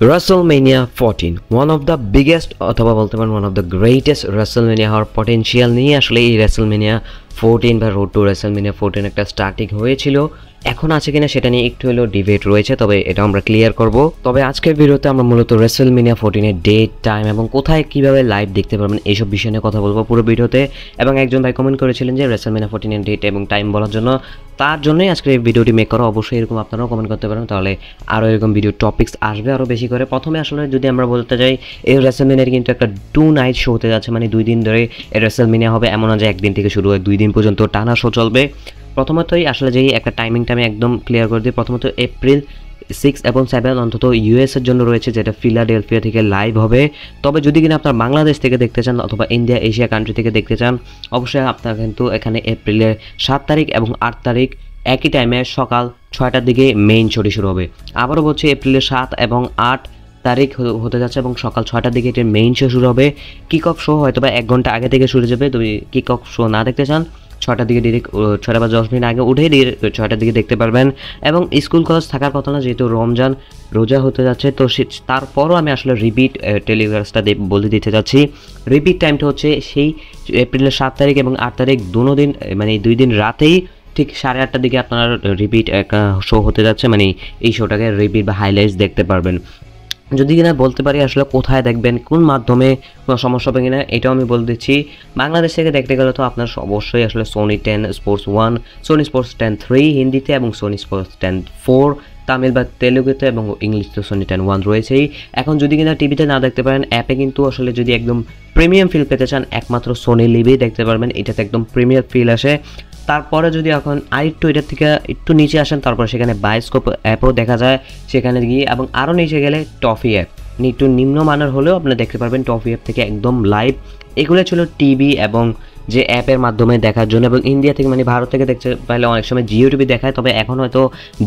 WrestleMania 14 one of the biggest অথবা বলতে পারেন one of the greatest WrestleMania হওয়ার পটেনশিয়াল নিয়ে আসলে এই WrestleMania 14 বা রোড টু WrestleMania 14 একটা স্টার্টিং হয়েছিল। এখন আছে কিনা সেটা নিয়ে একটু হলেও ডিবেট রয়েছে, তবে এটা আমরা ক্লিয়ার করব। তবে আজকের ভিডিওতে আমরা মূলত WrestleMania 14 এর ডেট, টাইম এবং কোথায় কিভাবে লাইভ দেখতে পারবেন এইসব বিষয় নিয়ে কথা বলবো পুরো ভিডিওতে। এবং একজন ভাই কমেন্ট করেছিলেন যে WrestleMania 14 এর ডেট এবং টাইম বলার জন্য, তার জন্যই আজকে এই ভিডিওটি মেক করা। অবশ্যই এরকম আপনারাও কমেন্ট করতে পারেন, তাহলে আরও এরকম ভিডিও টপিকস আসবে আরও বেশি করে। প্রথমে আসলে যদি আমরা বলতে যাই, এই WrestleMania কিন্তু একটা 2 নাইট শো হতে যাচ্ছে, মানে 2 দিন ধরে এই WrestleMania হবে। এমন না যে একদিন থেকে শুরু হয়, 2 দিন পর্যন্ত টানা শো চলবে। প্রথমতই আসলে যেই একটা টাইমিংটা আমি একদম ক্লিয়ার করে দিই। প্রথমত এপ্রিল 6 এবং 7 অন্তত ইউএস এর জন্য রয়েছে, যেটা ফিলাডেলফিয়া থেকে লাইভ হবে। তবে যদি কিনা আপনার বাংলাদেশ থেকে দেখতে চান অথবা ইন্ডিয়া এশিয়া কান্ট্রি থেকে দেখতে চান, অবশ্যই আপনার কিন্তু এখানে এপ্রিলের 7 তারিখ এবং 8 তারিখ একই টাইমে সকাল 6টার দিকে মেইন শোটি শুরু হবে। আবারও বলছি, এপ্রিলের 7 এবং 8 তারিখ হতে যাচ্ছে এবং সকাল 6টার দিকে এটির মেইন শো শুরু হবে। কিক অফ শো হয়তো বা 1 ঘন্টা আগে থেকে শুরু যাবে। তুমি কিক অফ শো না দেখতে চান, 6টার দিকে ডিরেক্ট 6টা বা 10 মিনিট আগে উঠে 6টার দিকে দেখতে পারবেন। এবং স্কুল কলেজ থাকার কথা না, যেহেতু রমজান রোজা হতে যাচ্ছে, তো তারপরও আমি আসলে রিপিট টেলিকাস্টটা বলে দিতে যাচ্ছি। রিপিট টাইমটা হচ্ছে সেই এপ্রিলের 7 তারিখ এবং 8 তারিখ দুনো দিন, মানে 2 দিন রাতেই ঠিক 8:30টার দিকে আপনার রিপিট একটা শো হতে যাচ্ছে। মানে এই শোটাকে রিপিট বা হাইলাইটস দেখতে পারবেন। যদি কিনা বলতে পারি আসলে কোথায় দেখবেন, কোন মাধ্যমে, কোনো সমস্যা হবে কিনা এটাও আমি বলে দিচ্ছি। বাংলাদেশ থেকে দেখতে গেলে তো আপনার অবশ্যই আসলে সোনি 10 স্পোর্টস 1, সোনি স্পোর্টস 10 3 হিন্দিতে এবং সোনি স্পোর্টস 10 4 তামিল বা তেলুগুতে এবং ইংলিশ তো সোনি 10 1 রয়েছেই। এখন যদি কিনা টিভিতে না দেখতে পারেন, অ্যাপে কিন্তু আসলে যদি একদম প্রিমিয়াম ফিল পেতে চান, একমাত্র সোনি লিভেই দেখতে পারবেন। এটাতে একদম প্রিমিয়াম ফিল আসে। তারপরে যদি এখন আরেকটু এটার থেকে একটু নিচে আসেন, তারপরে সেখানে বায়োস্কোপ অ্যাপও দেখা যায় সেখানে গিয়ে, এবং আরও নিচে গেলে টফি অ্যাপ, একটু নিম্নমানের হলেও আপনি দেখতে পারবেন টফি অ্যাপ থেকে একদম লাইভ। এগুলো ছিল টিভি এবং যে অ্যাপের মাধ্যমে দেখার জন্য। এবং ইন্ডিয়া থেকে মানে ভারত থেকে দেখতে পারলে অনেক সময় জিও টিভি দেখায়, তবে এখন হয়তো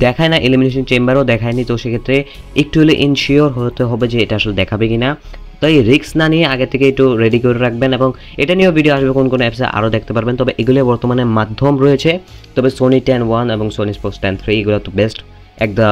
দেখায় না, এলিমিনেশন চেম্বারও দেখায়নি। তো সেক্ষেত্রে একটু হলে ইনশিওর হতে হবে যে এটা আসলে দেখাবে কিনা। তো এই রিস্ক না নিয়ে আগে থেকে একটু রেডি করে রাখবেন। এবং এটা নিয়েও ভিডিও আসবে কোন কোন অ্যাপসে আরও দেখতে পারবেন। তবে এগুলো বর্তমানে মাধ্যম রয়েছে, তবে সোনি 10 1 এবং সোনি স্পোর্টস 10 3 এগুলো তো বেস্ট একটা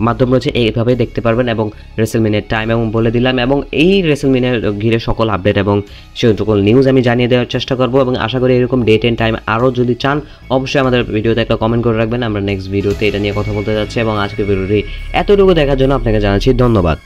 মাধ্যম রয়েছে, এইভাবে দেখতে পারবেন। এবং WrestleMania টাইম এবং বলে দিলাম, এবং এই WrestleMania ঘিরে সকল আপডেট এবং সে সকল নিউজ আমি জানিয়ে দেওয়ার চেষ্টা করব। এবং আশা করি এরকম ডেট এন্ড টাইম আরও যদি চান, অবশ্যই আমাদের ভিডিওতে একটা কমেন্ট করে রাখবেন। আমরা নেক্সট ভিডিওতে এটা নিয়ে কথা বলতে যাচ্ছি। এবং আজকের ভিডিওটি এতটুকু দেখার জন্য আপনাকে জানাচ্ছি ধন্যবাদ।